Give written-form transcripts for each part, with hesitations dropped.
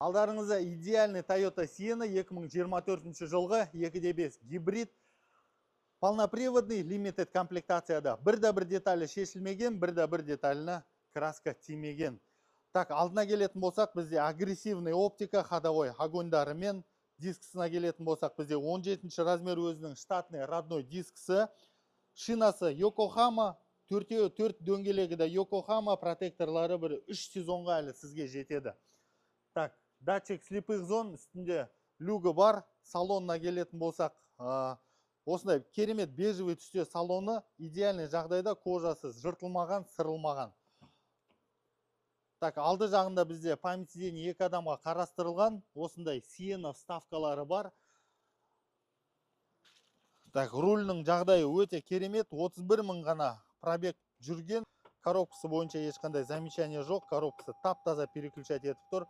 Алдарыңызда идеальный Toyota Sienna 2024 жылғы 2.5 гибрид. Полноприводный limited комплектацияда. Бір деталі шешілмеген, бір деталіні краска тимеген. Так, алдына келетін болсақ, бізде агрессивный оптика, ходовой огоньдары мен дискісіне келетін болсақ, бізде 17 размер өзінің штатный родной дискісі. Шинасы Yokohama, 4 дөңгелегі де Yokohama, протекторлары бір 3 сезонға әлі сізге жетеді. Так, датчик слепых зон, үстінде люгі бар. Салонына келетін болсақ, осындай керемет бежевый түсте салоны, идеальный жағдайда, кожасы жыртылмаған, сырылмаған. Так, алды жағында бізде память сиденье 2 адамға қарастырылған, осындай Sienna вставкалары бар. Так, рульнің жағдайы өте керемет, 31 мың ғана пробег жүрген. Коробкасы бойынша ешқандай замечание жоқ, коробкасы тап-таза переключать етіп тұр.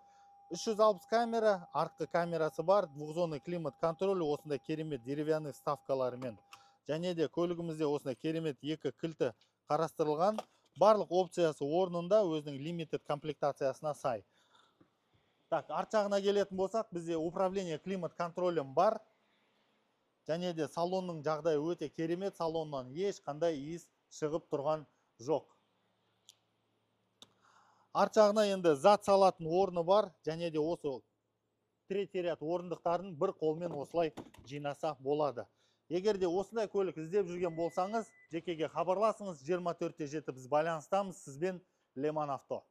360 камера, артқы камерасы бар, двухзонный климат контроль, осындай керемет деревянный вставкаларымен. Және де көлігімізде осындай керемет 2 кілті қарастырылған. Барлық опциясы орнында, өзінің limited комплектациясына сай. Так, арт жағына келетін болсақ, бізде управление климат контролем бар. Және де салонның жағдайы өте керемет, салоннан ешқандай иіс шығып тұрған жоқ. Арт жағына енді зат салатын орны бар, және де осы третий ряд орындықтарын бір қолмен осылай жинаса болады. Егер де осындай көлік іздеп жүрген болсаңыз, жекеге хабарласыңыз, 24-те жетіп біз байланыстамыз сізбен Леман Авто.